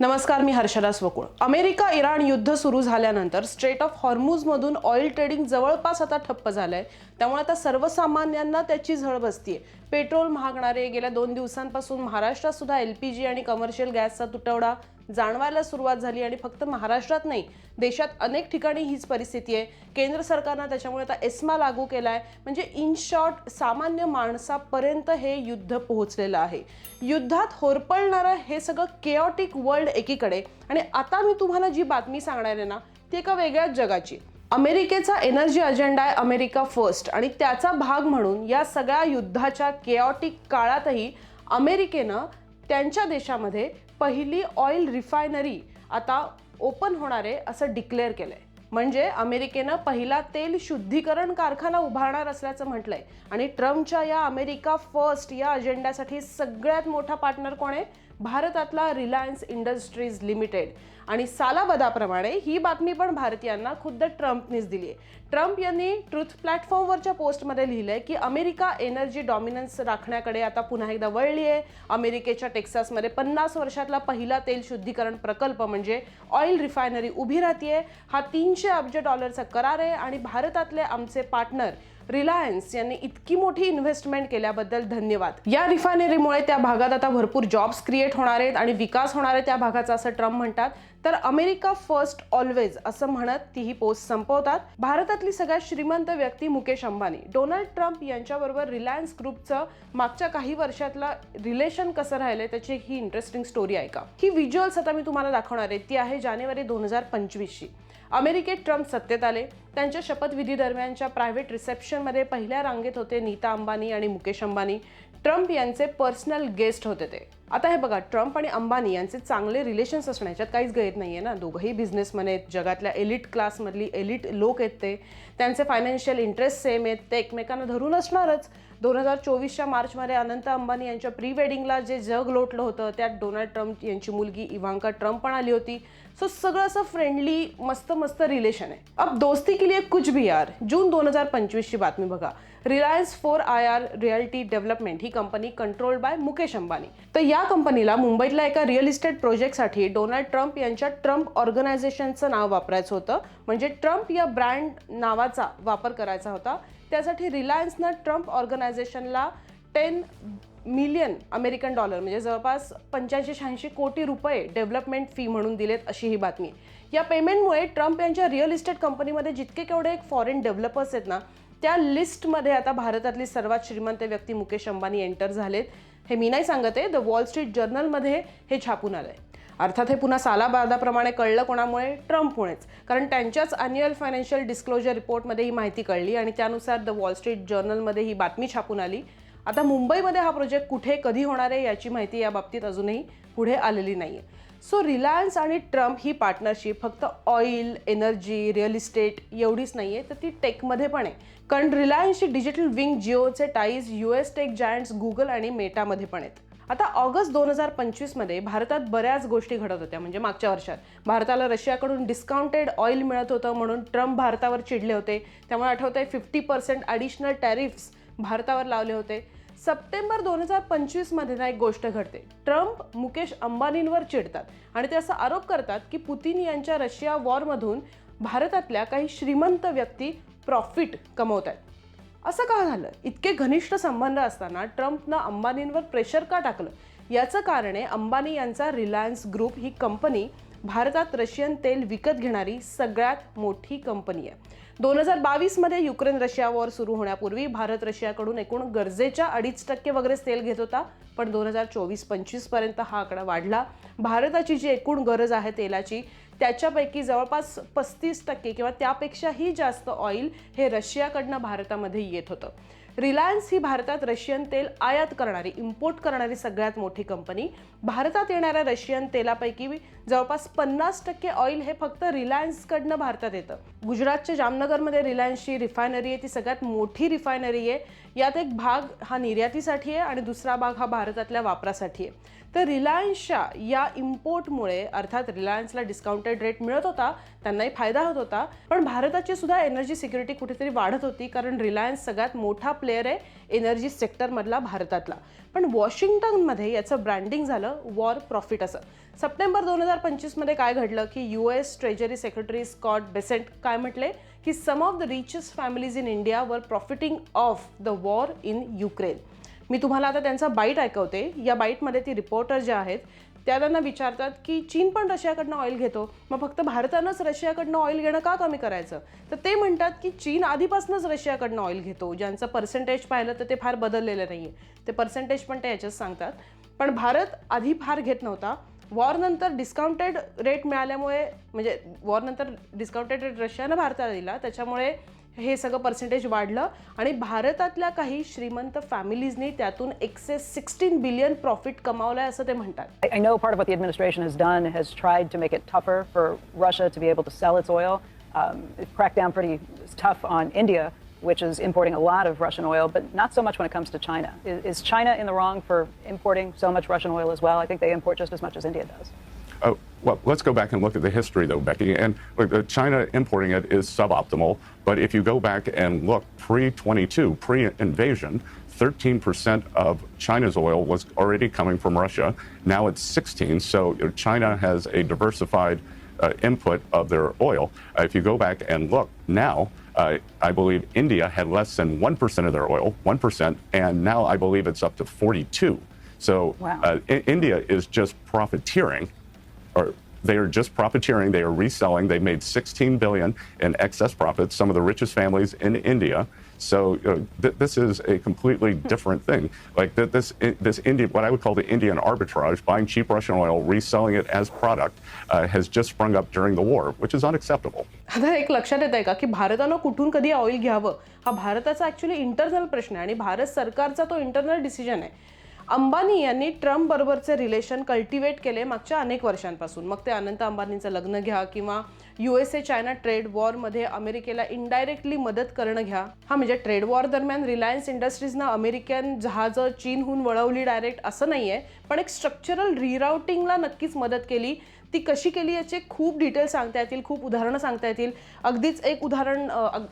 नमस्कार, मी Harshada स्वकुळ. America Iran युद्ध सुरू झाल्यानंतर स्ट्रेट ऑफ हॉर्मुझमधून ऑइल ट्रेडिंग जवळपास आता ठप्प झालंय. त्यामुळे आता सर्वसामान्यांना त्याची झळ बसतीये. पेट्रोल महागणारे, गेल्या 2 दिवसांपासून महाराष्ट्रात सुद्धा LPG आणि कमर्शियल गॅसचा तुटवडा जाणवायला सुरुवात झाली आणि फक्त महाराष्ट्रात नाही, देशात अनेक ठिकाणी हीच परिस्थिती आहे. केंद्र सरकारने त्याच्यामुळे आता एस्मा लागू केलाय. म्हणजे इन शॉर्ट सामान्य माणसापर्यंत हे युद्ध पोहोचलेलं आहे. युद्धात होरपळणारं हे सगळं केओटिक वर्ल्ड एकीकडे, आणि आता मी तुम्हाला जी बातमी सांगणार आहे ना, ती एका वेगळ्याच जगाची. अमेरिकेचा एनर्जी अजेंडा आहे अमेरिका फर्स्ट, आणि त्याचा भाग म्हणून या सगळ्या युद्धाच्या केओटिक काळातही अमेरिकेनं त्यांच्या देशामध्ये पहिली ऑइल रिफायनरी आता ओपन होणार आहे असं डिक्लेअर केलंय. म्हणजे अमेरिकेनं पहिला तेल शुद्धीकरण कारखाना उभारणार असल्याचं म्हटलंय. आणि ट्रम्पच्या या अमेरिका फर्स्ट या अजेंड्यासाठी सगळ्यात मोठा पार्टनर कोण आहे? भारतातला रिलायन्स इंडस्ट्रीज लिमिटेड. आणि सालाबदाप्रमाणे ही बातमी पण भारतीयांना खुद्द ट्रम्पनीच दिली आहे. ट्रम्प यांनी ट्रुथ प्लॅटफॉर्मवरच्या पोस्टमध्ये लिहिलंय की अमेरिका एनर्जी डॉमिनन्स राखण्याकडे आता पुन्हा एकदा वळली आहे. अमेरिकेच्या टेक्सासमध्ये 50 वर्षातला पहिला तेल शुद्धीकरण प्रकल्प म्हणजे ऑइल रिफायनरी उभी राहतीये. हा $300 अब्ज करार आहे आणि भारतातले आमचे पार्टनर रिलायन्स यांनी इतकी मोठी इन्व्हेस्टमेंट केल्याबद्दल धन्यवाद. या रिफायनरीमुळे त्या भागात आता भरपूर जॉब्स क्रिएट होणार आहेत आणि विकास होणार आहे त्या भागाचा, असं ट्रम्प म्हणतात. तर अमेरिका फर्स्ट ऑलवेज असं म्हणत ती ही पोस्ट संपवतात. भारतातली सगळ्यात श्रीमंत व्यक्ती मुकेश अंबानी, डोनाल्ड ट्रम्प यांच्याबरोबर रिलायन्स ग्रुपचं मागच्या काही वर्षातलं रिलेशन कसं राहिलंय त्याची ही इंटरेस्टिंग स्टोरी आहे. का ही व्हिज्युअल्स आता मी तुम्हाला दाखवणार आहे. ती आहे जानेवारी 2025ची. अमेरिकेत ट्रम्प सत्तेत आले. त्यांच्या शपथविधी दरम्यानच्या प्रायव्हेट रिसेप्शनमध्ये पहिल्या रांगेत होते नीता अंबानी आणि मुकेश अंबानी. ट्रम्प यांचे पर्सनल गेस्ट होते ते. आता हे बघा, ट्रम्प आणि अंबानी यांचे चांगले रिलेशन्स असण्याच्यात काहीच गैर नाहीये ना. दोघंही बिझनेसमॅन आहेत, जगातल्या एलिट क्लासमधली एलिट लोक आहेत ते. त्यांचे फायनान्शियल इंटरेस्ट सेम आहेत, ते एकमेकांना धरून असणारच. 2024च्या मार्चमध्ये अनंत अंबानी यांच्या प्री वेडिंगला जे जग लोटलं होतं त्यात डोनाल्ड ट्रम्प यांची मुलगी इवांका ट्रम्प पण आली होती. सो सगळं असं फ्रेंडली मस्त रिलेशन आहे. अब दोस्ती के लिए कुछ भी यार. जून 2025ची बातमी बघा. Reliance 4IR realty development he company controlled by Mukesh Ambani. तर या कंपनीला मुंबईतल्या एका रिअल इस्टेट प्रोजेक्टसाठी डोनाल्ड ट्रम्प यांच्या ट्रम्प ऑर्गनायझेशनचं नाव वापरायचं होतं. म्हणजे ट्रम्प या ब्रँड नावाचा वापर करायचा होता. त्यासाठी रिलायन्सनं ट्रम्प ऑर्गनायझेशनला $10 मिलियन अमेरिकन डॉलर म्हणजे जवळपास 85-86 कोटी रुपये डेव्हलपमेंट फी म्हणून दिलेत, अशी ही बातमी. या पेमेंटमुळे ट्रम्प यांच्या रिअल इस्टेट कंपनीमध्ये जितके केवढे फॉरेन डेव्हलपर्स आहेत ना, त्या लिस्टमध्ये आता भारतातली सर्वात श्रीमंत व्यक्ती मुकेश अंबानी एंटर झालेत. हे मी नाही सांगत आहे, द वॉल स्ट्रीट जर्नलमध्ये हे छापून आलंय. अर्थात हे पुन्हा सालाबादाप्रमाणे कळलं कोणामुळे? ट्रम्पमुळेच. कारण त्यांच्याच अॅन्युअल फायनान्शियल डिस्क्लोजर रिपोर्टमध्ये ही माहिती कळली आणि त्यानुसार द वॉल स्ट्रीट जर्नलमध्ये ही बातमी छापून आली. आता मुंबईमध्ये हा प्रोजेक्ट कुठे कधी होणार आहे याची माहिती या बाबतीत अजूनही पुढे आलेली नाहीये. सो रिलायन्स आणि ट्रम्प ही पार्टनरशिप फक्त ऑइल, एनर्जी, रिअल इस्टेट एवढीच नाहीये, तर ती टेकमध्ये पण आहे. कारण रिलायन्सची डिजिटल विंग जिओचे ties US tech giants Google आणि मेटामध्ये पण आहेत. आता ऑगस्ट 2025मध्ये भारतात बऱ्याच गोष्टी घडत होत्या. म्हणजे मागच्या वर्षात भारताला रशियाकडून डिस्काउंटेड ऑइल मिळत होतं म्हणून ट्रम्प भारतावर चिडले होते. त्यामुळे आठवतंय 50% ॲडिशनल टॅरिफ्स भारतावर लावले होते. सप्टेंबर 2025मध्ये ना एक गोष्ट घडते. ट्रम्प मुकेश अंबानींवर चिडतात आणि ते असा आरोप करतात की पुतिन यांच्या रशिया वॉरमधून भारतातल्या काही श्रीमंत व्यक्ती प्रॉफिट कमवत आहेत. असं का झालं? इतके घनिष्ठ संबंध असताना ट्रम्पनं अंबानींवर प्रेशर का टाकलं? याचं कारण आहे अंबानी यांचा रिलायन्स ग्रुप ही कंपनी भारतात रशियन तेल विकत घेणारी सगळ्यात मोठी कंपनी आहे. 2022मध्ये युक्रेन रशिया वॉर सुरू होण्यापूर्वी भारत रशियाकडून एकूण गरजेच्या 2.5% वगैरे तेल घेत होता. पण 2024-25 पर्यंत हा आकडा वाढला. भारताची जी एकूण गरज आहे तेलाची त्याच्यापैकी जवळपास 35% किंवा त्यापेक्षाही जास्त ऑइल हे रशियाकडनं भारतामध्ये येत होतं. रिलायन्स ही भारतात रशियन तेल आयात करणारी, इम्पोर्ट करणारी सगळ्यात मोठी कंपनी. भारतात येणाऱ्या रशियन तेलापैकी जवळपास 50% ऑइल हे फक्त रिलायन्सकडनं भारतात येतं. गुजरातच्या जामनगरमध्ये रिलायन्सची रिफायनरी आहे, ती सगळ्यात मोठी रिफायनरी आहे. यात एक भाग हा निर्यातीसाठी आहे आणि दुसरा भाग हा भारतातल्या वापरासाठी आहे. तर रिलायन्सच्या या इम्पोर्टमुळे अर्थात रिलायन्सला डिस्काउंटेड रेट मिळत होता, त्यांनाही फायदा होत होता. पण भारताची सुद्धा एनर्जी सिक्युरिटी कुठेतरी वाढत होती, कारण रिलायन्स सगळ्यात मोठा प्लेयर आहे एनर्जी सेक्टरमधला भारतातला. पण वॉशिंग्टनमध्ये याचं ब्रँडिंग झालं वॉर प्रॉफिट असं. सप्टेंबर 2025 मध्ये काय घडलं की US treasury secretary Scott Bessent काय म्हटले की some of the richest families in India were profiting off the war in Ukraine. मी तुम्हाला आता त्यांचा बाईट ऐकवते. या बाईटमध्ये ती रिपोर्टर ज्या आहेत त्या त्यांना विचारतात की चीन पण रशियाकडनं ऑइल घेतो, मग फक्त भारतानंच रशियाकडनं ऑइल घेणं का कमी करायचं. तर ते म्हणतात की चीन आधीपासूनच रशियाकडनं ऑइल घेतो, ज्यांचं पर्सेंटेज पाहिलं तर ते फार बदललेलं नाही आहे. ते पर्सेंटेज पण ते याच्याच सांगतात. पण भारत आधी फार घेत नव्हता. वॉरनंतर डिस्काउंटेड रेट मिळाल्यामुळे, म्हणजे वॉरनंतर डिस्काउंटेड रेट रशियानं भारताला दिला, त्याच्यामुळे हे सगळं पर्सेंटेज वाढलं आणि भारतातल्या काही श्रीमंत फॅमिलीजनी त्यातून एक्सेस 16 बिलियन प्रॉफिट कमावलाय असं ते म्हणतात. I know part of what the administration has done has tried to make it tougher for Russia to be able to sell its oil. It cracked down pretty tough on India, which is importing a lot of Russian oil, but not so much when it comes to China. Is China in the wrong for importing so much Russian oil as well? I think they import just as much as India does. Well, let's go back and look at the history, though, Becky. And look, China importing it is suboptimal. But if you go back and look pre-22, pre-invasion, 13% of China's oil was already coming from Russia. Now it's 16. So China has a diversified input of their oil. If you go back and look now, I believe India had less than 1% of their oil, 1%, and now I believe it's up to 42. So wow. India is just profiteering. Or they are just profiteering. They are reselling. They made 16 billion in excess profits. Some of the richest families in India. So this is a completely different thing. Like this Indian, what I would call the Indian arbitrage, buying cheap Russian oil, reselling it as product, has just sprung up during the war, which is unacceptable. आता एक लक्षात येत आहे का की भारतानं कुठून कधी ऑइल घ्यावं हा भारताचा ॲक्च्युली इंटरनल प्रश्न आहे आणि भारत सरकारचा तो इंटरनल डिसिजन आहे. अंबानी यांनी ट्रम्प बरोबरचे रिलेशन कल्टिवेट केले मागच्या अनेक वर्षांपासून. मग ते अनंत अंबानींचं लग्न घ्या किंवा USA चायना ट्रेड वॉरमध्ये अमेरिकेला इनडायरेक्टली मदत करणं घ्या. हा म्हणजे ट्रेड वॉर दरम्यान रिलायन्स इंडस्ट्रीजनं अमेरिकन जहाजं चीनहून वळवली डायरेक्ट असं नाही आहे, पण एक स्ट्रक्चरल रिराउटिंगला नक्कीच मदत केली. ती कशी केली याचे खूप डिटेल सांगता येतील, खूप उदाहरणं सांगता येतील. अगदीच एक उदाहरण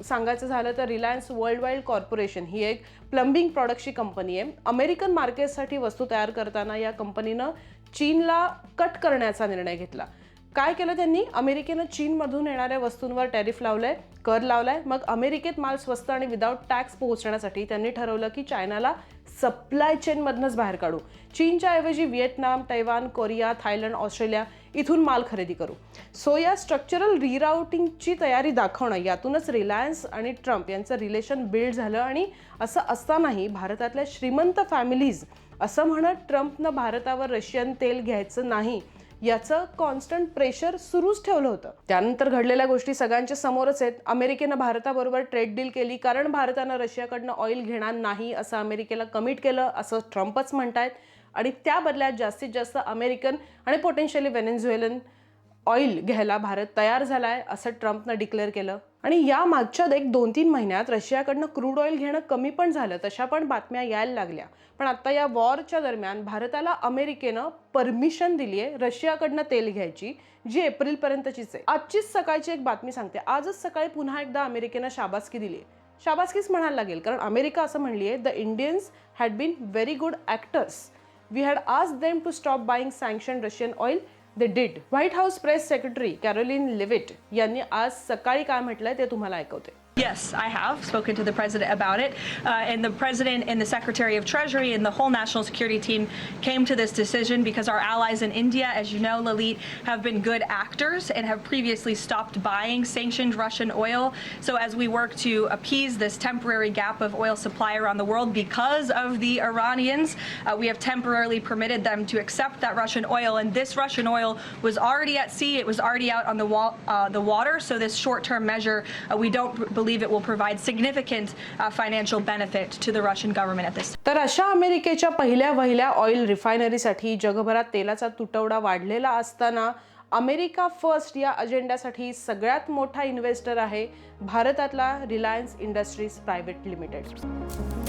सांगायचं झालं तर रिलायन्स वर्ल्ड वाईड कॉर्पोरेशन ही एक प्लंबिंग प्रॉडक्टची कंपनी आहे. अमेरिकन मार्केटसाठी वस्तू तयार करताना या कंपनीनं चीनला कट करण्याचा निर्णय घेतला. काय केलं त्यांनी, अमेरिकेनं चीनमधून येणाऱ्या वस्तूंवर टॅरिफ लावलंय, कर लावलाय. मग अमेरिकेत माल स्वस्त आणि विदाऊट टॅक्स पोहोचण्यासाठी त्यांनी ठरवलं की चायनाला सप्लाय चेनमधनंच बाहेर काढू. चीनच्या ऐवजी Vietnam, Taiwan, Korea, Thailand, Australia इथून माल खरेदी करू. सो या स्ट्रक्चरल रिराउटिंगची तयारी दाखवणं, यातूनच रिलायन्स आणि ट्रम्प यांचं रिलेशन बिल्ड झालं. आणि असं असतानाही भारतातल्या श्रीमंत फॅमिलीज असं म्हणत ट्रम्पनं भारतावर रशियन तेल घ्यायचं नाही याचं कॉन्स्टंट प्रेशर सुरूच ठेवलं होतं. त्यानंतर घडलेल्या गोष्टी सगळ्यांच्या समोरच आहेत. अमेरिकेनं भारताबरोबर ट्रेड डील केली कारण भारतानं रशियाकडनं ऑइल घेणार नाही असं अमेरिकेला कमिट केलं असं ट्रम्पच म्हणतायत. आणि त्या बदल्यात जास्तीत जास्त अमेरिकन आणि पोटेन्शियली व्हेनेझुएलन ऑइल घ्यायला भारत तयार झालाय असं ट्रम्पनं डिक्लेअर केलं. आणि या मागच्या 1-2-3 महिन्यात रशियाकडनं क्रूड ऑइल घेणं कमी पण झालं, तशा पण बातम्या यायला लागल्या. पण आता या वॉरच्या दरम्यान भारताला अमेरिकेनं परमिशन दिली आहे रशियाकडनं तेल घ्यायची, जी एप्रिलपर्यंतचीच आहे. आजचीच सकाळची एक बातमी सांगते. आजच सकाळी पुन्हा एकदा अमेरिकेनं शाबासकी दिली आहे. शाबासकीच म्हणायला लागेल, कारण अमेरिका असं म्हणली आहे, the Indians had been very good actors. We had asked them to stop buying sanction Russian oil. They did. White House press secretary Karoline Leavitt यांनी आज सकाळी काय म्हटलंय ते तुम्हाला ऐकवते. Yes, I have spoken to the president about it, and the president and the Secretary of Treasury and the whole national security team came to this decision because our allies in India, as you know, Lalit, have been good actors and have previously stopped buying sanctioned Russian oil. So as we work to appease this temporary gap of oil supply around the world because of the Iranians, we have temporarily permitted them to accept that Russian oil, and this Russian oil was already at sea, it was already out on the water, so this short-term measure, we don't believe it will provide significant financial benefit to the Russian government at this. तर अशा अमेरिकेच्या पहिल्या वहिल्या oil रिफायनरीसाठी जगभरात तेलाचा तुटवडा वाढलेला असताना अमेरिका फर्स्ट या अजेंड्यासाठी सगळ्यात मोठा इन्व्हेस्टर आहे भारतातला रिलायन्स इंडस्ट्रीज प्रायव्हेट लिमिटेड.